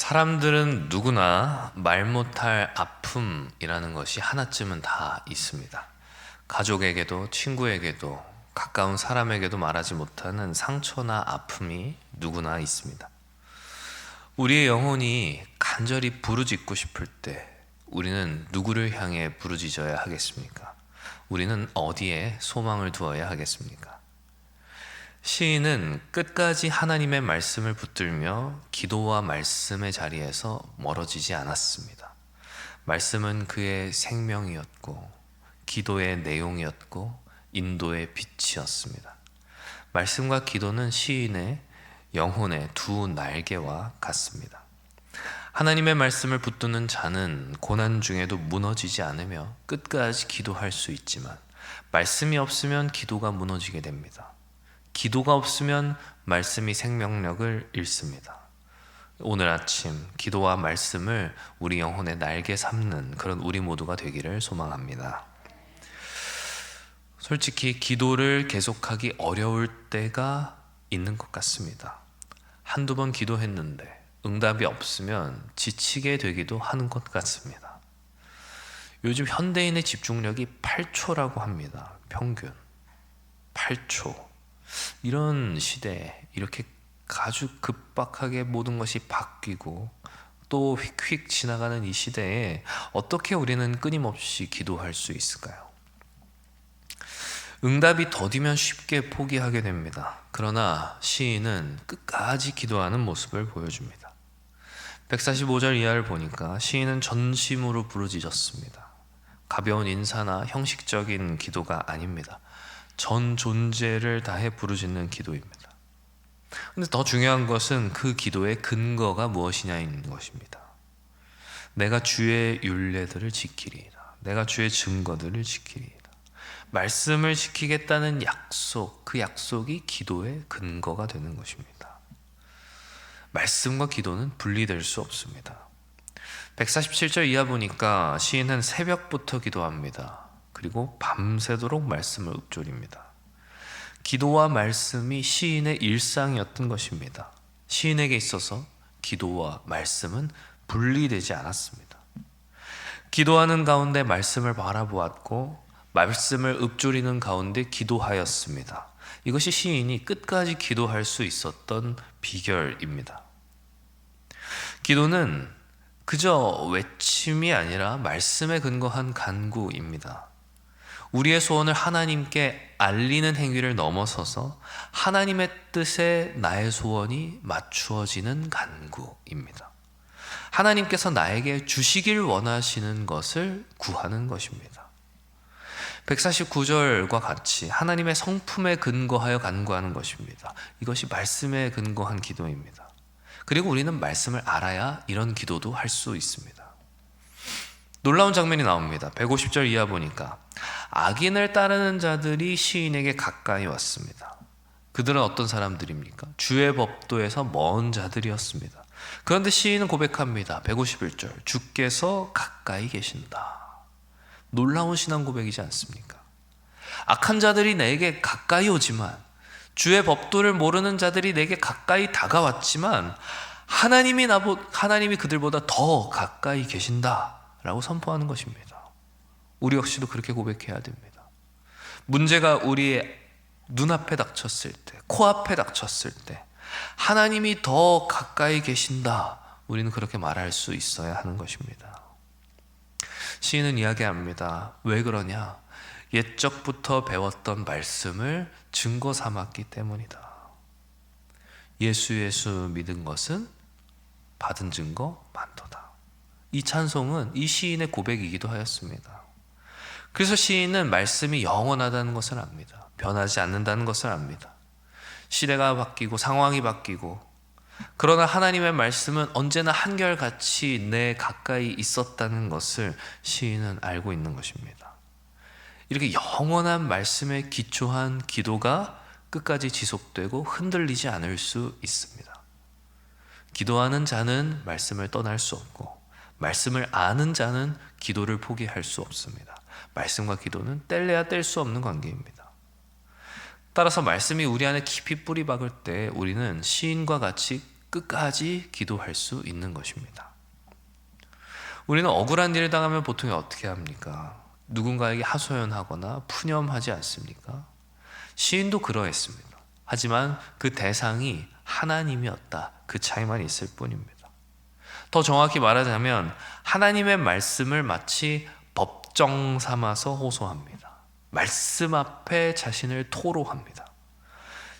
사람들은 누구나 말 못할 아픔이라는 것이 하나쯤은 다 있습니다. 가족에게도 친구에게도 가까운 사람에게도 말하지 못하는 상처나 아픔이 누구나 있습니다. 우리의 영혼이 간절히 부르짖고 싶을 때 우리는 누구를 향해 부르짖어야 하겠습니까? 우리는 어디에 소망을 두어야 하겠습니까? 시인은 끝까지 하나님의 말씀을 붙들며 기도와 말씀의 자리에서 멀어지지 않았습니다. 말씀은 그의 생명이었고 기도의 내용이었고 인도의 빛이었습니다. 말씀과 기도는 시인의 영혼의 두 날개와 같습니다. 하나님의 말씀을 붙드는 자는 고난 중에도 무너지지 않으며 끝까지 기도할 수 있지만 말씀이 없으면 기도가 무너지게 됩니다. 기도가 없으면 말씀이 생명력을 잃습니다. 오늘 아침 기도와 말씀을 우리 영혼의 날개 삼는 그런 우리 모두가 되기를 소망합니다. 솔직히 기도를 계속하기 어려울 때가 있는 것 같습니다. 한두 번 기도했는데 응답이 없으면 지치게 되기도 하는 것 같습니다. 요즘 현대인의 집중력이 8초라고 합니다. 평균 8초. 이런 시대에 이렇게 아주 급박하게 모든 것이 바뀌고 또 휙휙 지나가는 이 시대에 어떻게 우리는 끊임없이 기도할 수 있을까요? 응답이 더디면 쉽게 포기하게 됩니다. 그러나 시인은 끝까지 기도하는 모습을 보여줍니다. 145절 이하를 보니까 시인은 전심으로 부르짖었습니다. 가벼운 인사나 형식적인 기도가 아닙니다. 전 존재를 다해 부르짖는 기도입니다. 근데 더 중요한 것은 그 기도의 근거가 무엇이냐인 것입니다. 내가 주의 율례들을 지키리이다. 내가 주의 증거들을 지키리이다. 말씀을 지키겠다는 약속, 그 약속이 기도의 근거가 되는 것입니다. 말씀과 기도는 분리될 수 없습니다. 147절 이하 보니까 시인은 새벽부터 기도합니다. 그리고 밤새도록 말씀을 읊조립니다. 기도와 말씀이 시인의 일상이었던 것입니다. 시인에게 있어서 기도와 말씀은 분리되지 않았습니다. 기도하는 가운데 말씀을 바라보았고 말씀을 읊조리는 가운데 기도하였습니다. 이것이 시인이 끝까지 기도할 수 있었던 비결입니다. 기도는 그저 외침이 아니라 말씀에 근거한 간구입니다. 우리의 소원을 하나님께 알리는 행위를 넘어서서 하나님의 뜻에 나의 소원이 맞추어지는 간구입니다. 하나님께서 나에게 주시길 원하시는 것을 구하는 것입니다. 149절과 같이 하나님의 성품에 근거하여 간구하는 것입니다. 이것이 말씀에 근거한 기도입니다. 그리고 우리는 말씀을 알아야 이런 기도도 할 수 있습니다. 놀라운 장면이 나옵니다. 150절 이하 보니까 악인을 따르는 자들이 시인에게 가까이 왔습니다. 그들은 어떤 사람들입니까? 주의 법도에서 먼 자들이었습니다. 그런데 시인은 고백합니다. 151절 주께서 가까이 계신다. 놀라운 신앙 고백이지 않습니까? 악한 자들이 내게 가까이 오지만 주의 법도를 모르는 자들이 내게 가까이 다가왔지만 하나님이 그들보다 더 가까이 계신다라고 선포하는 것입니다. 우리 역시도 그렇게 고백해야 됩니다. 문제가 우리의 눈앞에 닥쳤을 때, 코앞에 닥쳤을 때 하나님이 더 가까이 계신다, 우리는 그렇게 말할 수 있어야 하는 것입니다. 시인은 이야기합니다. 왜 그러냐? 옛적부터 배웠던 말씀을 증거 삼았기 때문이다. 예수 믿은 것은 받은 증거 많도다. 이 찬송은 이 시인의 고백이기도 하였습니다. 그래서 시인은 말씀이 영원하다는 것을 압니다. 변하지 않는다는 것을 압니다. 시대가 바뀌고 상황이 바뀌고 그러나 하나님의 말씀은 언제나 한결같이 내 가까이 있었다는 것을 시인은 알고 있는 것입니다. 이렇게 영원한 말씀에 기초한 기도가 끝까지 지속되고 흔들리지 않을 수 있습니다. 기도하는 자는 말씀을 떠날 수 없고 말씀을 아는 자는 기도를 포기할 수 없습니다. 말씀과 기도는 뗄래야 뗄 수 없는 관계입니다. 따라서 말씀이 우리 안에 깊이 뿌리 박을 때 우리는 시인과 같이 끝까지 기도할 수 있는 것입니다. 우리는 억울한 일을 당하면 보통 어떻게 합니까? 누군가에게 하소연하거나 푸념하지 않습니까? 시인도 그러했습니다. 하지만 그 대상이 하나님이었다. 그 차이만 있을 뿐입니다. 더 정확히 말하자면 하나님의 말씀을 마치 법정 삼아서 호소합니다. 말씀 앞에 자신을 토로합니다.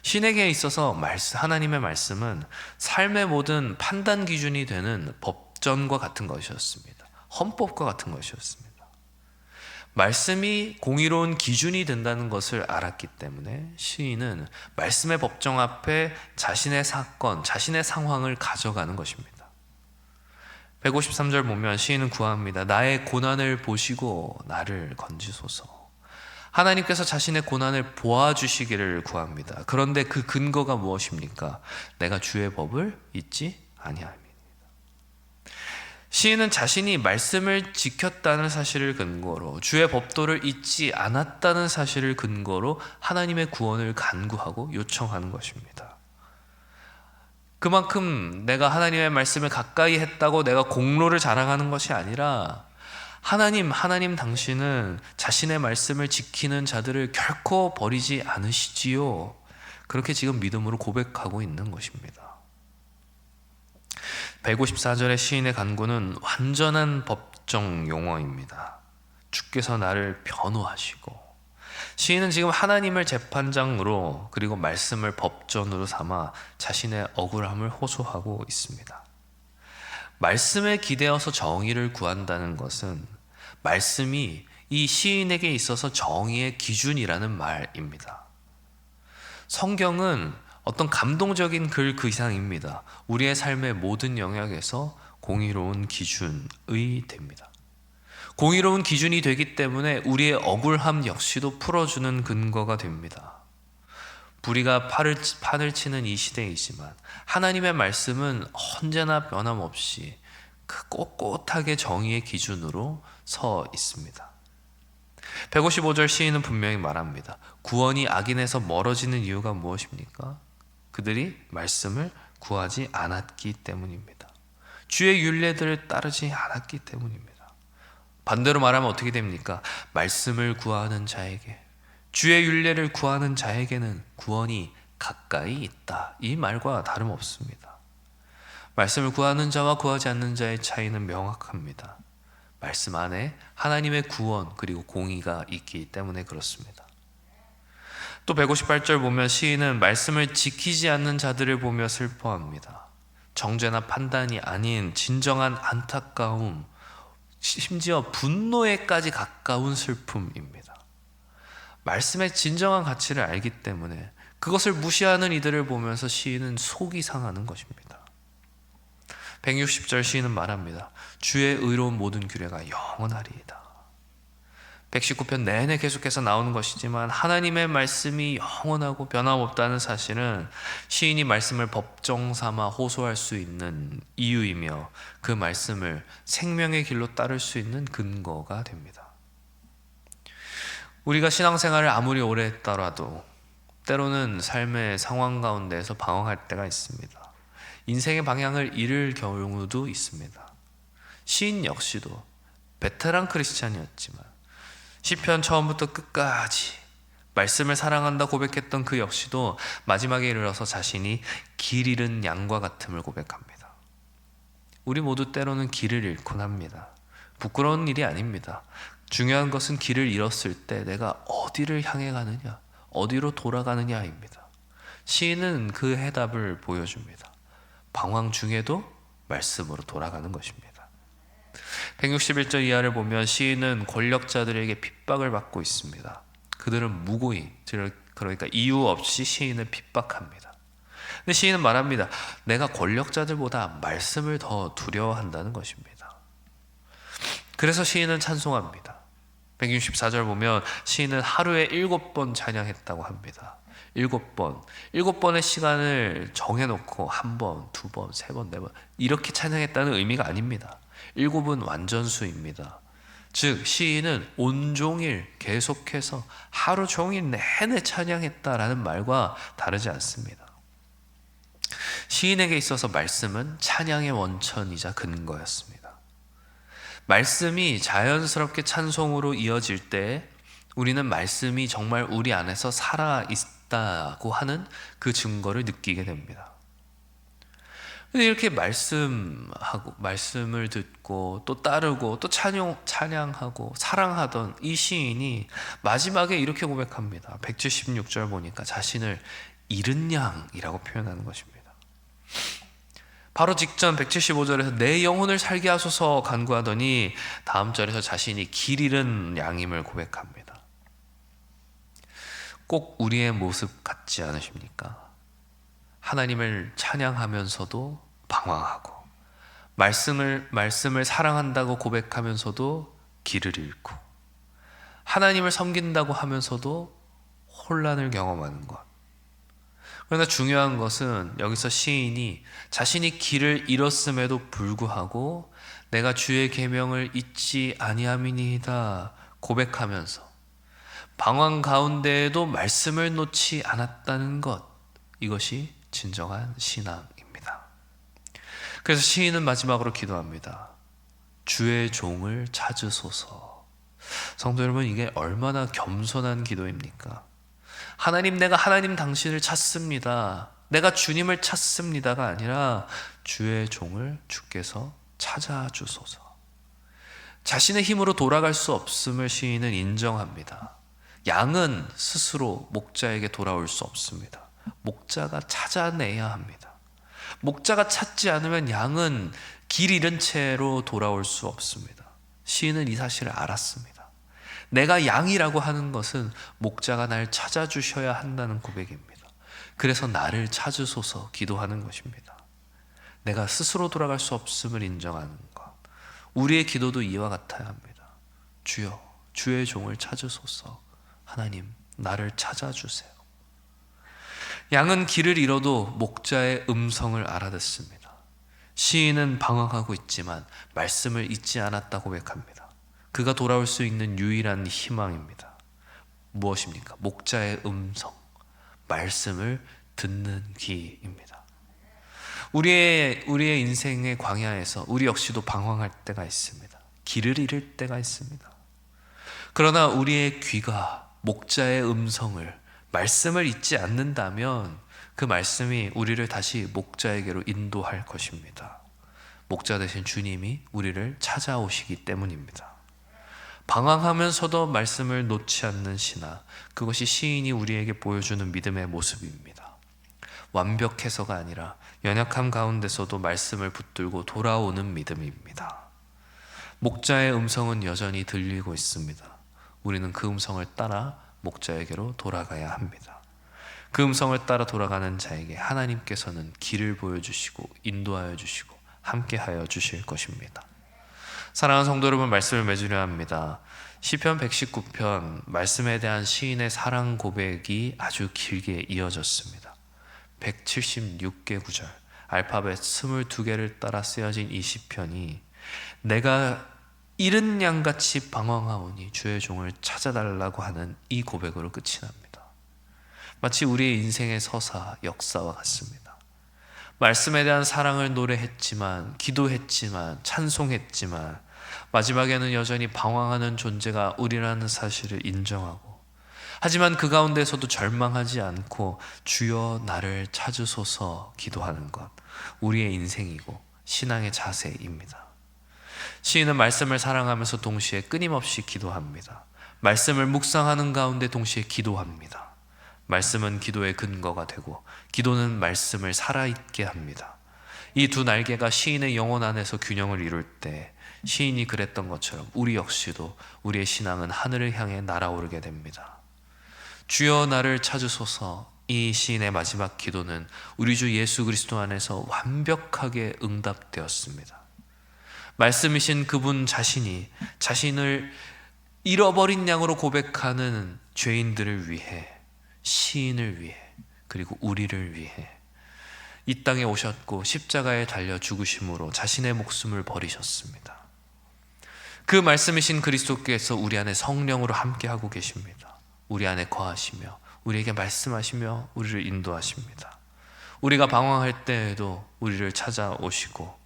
신에게 있어서 하나님의 말씀은 삶의 모든 판단 기준이 되는 법전과 같은 것이었습니다. 헌법과 같은 것이었습니다. 말씀이 공의로운 기준이 된다는 것을 알았기 때문에 시인은 말씀의 법정 앞에 자신의 사건, 자신의 상황을 가져가는 것입니다. 153절 보면 시인은 구합니다. 나의 고난을 보시고 나를 건지소서. 하나님께서 자신의 고난을 보아주시기를 구합니다. 그런데 그 근거가 무엇입니까? 내가 주의 법을 잊지 아니함이니이다. 시인은 자신이 말씀을 지켰다는 사실을 근거로, 주의 법도를 잊지 않았다는 사실을 근거로 하나님의 구원을 간구하고 요청하는 것입니다. 그만큼 내가 하나님의 말씀을 가까이 했다고 내가 공로를 자랑하는 것이 아니라 하나님 당신은 자신의 말씀을 지키는 자들을 결코 버리지 않으시지요. 그렇게 지금 믿음으로 고백하고 있는 것입니다. 154절의 시인의 간구는 완전한 법정 용어입니다. 주께서 나를 변호하시고, 시인은 지금 하나님을 재판장으로 그리고 말씀을 법전으로 삼아 자신의 억울함을 호소하고 있습니다. 말씀에 기대어서 정의를 구한다는 것은 말씀이 이 시인에게 있어서 정의의 기준이라는 말입니다. 성경은 어떤 감동적인 글 그 이상입니다. 우리의 삶의 모든 영역에서 공의로운 기준이 됩니다. 공의로운 기준이 되기 때문에 우리의 억울함 역시도 풀어주는 근거가 됩니다. 불의가 판을 치는 이 시대이지만 하나님의 말씀은 언제나 변함없이 꼿꼿하게 정의의 기준으로 서 있습니다. 155절 시인은 분명히 말합니다. 구원이 악인에서 멀어지는 이유가 무엇입니까? 그들이 말씀을 구하지 않았기 때문입니다. 주의 율례들을 따르지 않았기 때문입니다. 반대로 말하면 어떻게 됩니까? 말씀을 구하는 자에게, 주의 율례를 구하는 자에게는 구원이 가까이 있다. 이 말과 다름없습니다. 말씀을 구하는 자와 구하지 않는 자의 차이는 명확합니다. 말씀 안에 하나님의 구원 그리고 공의가 있기 때문에 그렇습니다. 또 158절 보면 시인은 말씀을 지키지 않는 자들을 보며 슬퍼합니다. 정죄나 판단이 아닌 진정한 안타까움, 심지어 분노에까지 가까운 슬픔입니다. 말씀의 진정한 가치를 알기 때문에 그것을 무시하는 이들을 보면서 시인은 속이 상하는 것입니다. 160절 시인은 말합니다. 주의 의로운 모든 규례가 영원하리이다. 119편 내내 계속해서 나오는 것이지만 하나님의 말씀이 영원하고 변함없다는 사실은 시인이 말씀을 법정 삼아 호소할 수 있는 이유이며 그 말씀을 생명의 길로 따를 수 있는 근거가 됩니다. 우리가 신앙생활을 아무리 오래 했더라도 때로는 삶의 상황 가운데에서 방황할 때가 있습니다. 인생의 방향을 잃을 경우도 있습니다. 시인 역시도 베테랑 크리스찬이었지만 시편 처음부터 끝까지 말씀을 사랑한다 고백했던 그 역시도 마지막에 이르러서 자신이 길 잃은 양과 같음을 고백합니다. 우리 모두 때로는 길을 잃곤 합니다. 부끄러운 일이 아닙니다. 중요한 것은 길을 잃었을 때 내가 어디를 향해 가느냐, 어디로 돌아가느냐입니다. 시인은 그 해답을 보여줍니다. 방황 중에도 말씀으로 돌아가는 것입니다. 161절 이하를 보면 시인은 권력자들에게 핍박을 받고 있습니다. 그들은 무고히, 그러니까 이유 없이 시인을 핍박합니다. 근데 시인은 말합니다. 내가 권력자들보다 말씀을 더 두려워한다는 것입니다. 그래서 시인은 찬송합니다. 164절 보면 시인은 하루에 7번 찬양했다고 합니다. 7번, 7번의 시간을 정해놓고 1번, 2번, 3번, 4번 이렇게 찬양했다는 의미가 아닙니다. 7은 완전수입니다. 즉 시인은 온종일 계속해서 하루 종일 내내 찬양했다라는 말과 다르지 않습니다. 시인에게 있어서 말씀은 찬양의 원천이자 근거였습니다. 말씀이 자연스럽게 찬송으로 이어질 때 우리는 말씀이 정말 우리 안에서 살아있다고 하는 그 증거를 느끼게 됩니다. 근데 이렇게 말씀을 듣고 또 따르고 또 찬양하고 사랑하던 이 시인이 마지막에 이렇게 고백합니다. 176절 보니까 자신을 잃은 양이라고 표현하는 것입니다. 바로 직전 175절에서 내 영혼을 살게 하소서 간구하더니 다음 절에서 자신이 길 잃은 양임을 고백합니다. 꼭 우리의 모습 같지 않으십니까? 하나님을 찬양하면서도 방황하고 말씀을 사랑한다고 고백하면서도 길을 잃고 하나님을 섬긴다고 하면서도 혼란을 경험하는 것. 그러나 중요한 것은 여기서 시인이 자신이 길을 잃었음에도 불구하고 내가 주의 계명을 잊지 아니함이니이다 고백하면서 방황 가운데에도 말씀을 놓지 않았다는 것, 이것이 진정한 신앙입니다. 그래서 시인은 마지막으로 기도합니다. 주의 종을 찾으소서. 성도 여러분, 이게 얼마나 겸손한 기도입니까? 하나님, 내가 하나님 당신을 찾습니다. 내가 주님을 찾습니다가 아니라 주의 종을 주께서 찾아주소서. 자신의 힘으로 돌아갈 수 없음을 시인은 인정합니다. 양은 스스로 목자에게 돌아올 수 없습니다. 목자가 찾아내야 합니다. 목자가 찾지 않으면 양은 길 잃은 채로 돌아올 수 없습니다. 시인은 이 사실을 알았습니다. 내가 양이라고 하는 것은 목자가 날 찾아주셔야 한다는 고백입니다. 그래서 나를 찾으소서 기도하는 것입니다. 내가 스스로 돌아갈 수 없음을 인정하는 것. 우리의 기도도 이와 같아야 합니다. 주여, 주의 종을 찾으소서. 하나님, 나를 찾아주세요. 양은 길을 잃어도 목자의 음성을 알아듣습니다. 시인은 방황하고 있지만 말씀을 잊지 않았다 고백합니다. 그가 돌아올 수 있는 유일한 희망입니다. 무엇입니까? 목자의 음성, 말씀을 듣는 귀입니다. 우리의 인생의 광야에서 우리 역시도 방황할 때가 있습니다. 길을 잃을 때가 있습니다. 그러나 우리의 귀가 목자의 음성을, 말씀을 잊지 않는다면 그 말씀이 우리를 다시 목자에게로 인도할 것입니다. 목자 되신 주님이 우리를 찾아오시기 때문입니다. 방황하면서도 말씀을 놓지 않는 신앙, 그것이 시인이 우리에게 보여주는 믿음의 모습입니다. 완벽해서가 아니라 연약함 가운데서도 말씀을 붙들고 돌아오는 믿음입니다. 목자의 음성은 여전히 들리고 있습니다. 우리는 그 음성을 따라 목자에게로 돌아가야 합니다. 그 음성을 따라 돌아가는 자에게 하나님께서는 길을 보여주시고 인도하여 주시고 함께하여 주실 것입니다. 사랑하는 성도 여러분, 말씀을 맺으려 합니다. 시편 119편 말씀에 대한 시인의 사랑 고백이 아주 길게 이어졌습니다. 176개 구절, 알파벳 22개를 따라 쓰여진 이 시편이 내가 잃은 양같이 방황하오니 주의 종을 찾아달라고 하는 이 고백으로 끝이 납니다. 마치 우리의 인생의 서사, 역사와 같습니다. 말씀에 대한 사랑을 노래했지만, 기도했지만, 찬송했지만 마지막에는 여전히 방황하는 존재가 우리라는 사실을 인정하고, 하지만 그 가운데서도 절망하지 않고 주여 나를 찾으소서 기도하는 것, 우리의 인생이고 신앙의 자세입니다. 시인은 말씀을 사랑하면서 동시에 끊임없이 기도합니다. 말씀을 묵상하는 가운데 동시에 기도합니다. 말씀은 기도의 근거가 되고 기도는 말씀을 살아있게 합니다. 이 두 날개가 시인의 영혼 안에서 균형을 이룰 때 시인이 그랬던 것처럼 우리 역시도 우리의 신앙은 하늘을 향해 날아오르게 됩니다. 주여 나를 찾으소서, 이 시인의 마지막 기도는 우리 주 예수 그리스도 안에서 완벽하게 응답되었습니다. 말씀이신 그분 자신이 자신을 잃어버린 양으로 고백하는 죄인들을 위해, 시인을 위해, 그리고 우리를 위해 이 땅에 오셨고 십자가에 달려 죽으심으로 자신의 목숨을 버리셨습니다. 그 말씀이신 그리스도께서 우리 안에 성령으로 함께하고 계십니다. 우리 안에 거하시며 우리에게 말씀하시며 우리를 인도하십니다. 우리가 방황할 때에도 우리를 찾아오시고,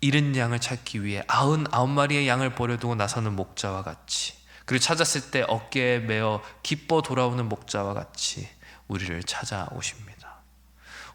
잃은 양을 찾기 위해 99마리의 양을 버려두고 나서는 목자와 같이, 그리고 찾았을 때 어깨에 메어 기뻐 돌아오는 목자와 같이 우리를 찾아오십니다.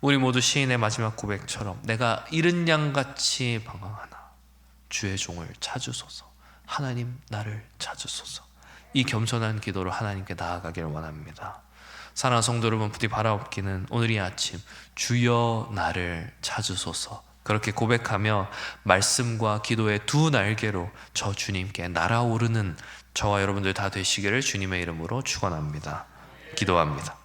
우리 모두 시인의 마지막 고백처럼 내가 잃은 양같이 방황하나 주의 종을 찾으소서. 하나님 나를 찾으소서. 이 겸손한 기도로 하나님께 나아가기를 원합니다. 사랑하는 성도 여러분, 부디 바라옵기는 오늘 이 아침 주여 나를 찾으소서, 그렇게 고백하며 말씀과 기도의 두 날개로 저 주님께 날아오르는 저와 여러분들 다 되시기를 주님의 이름으로 축원합니다. 기도합니다.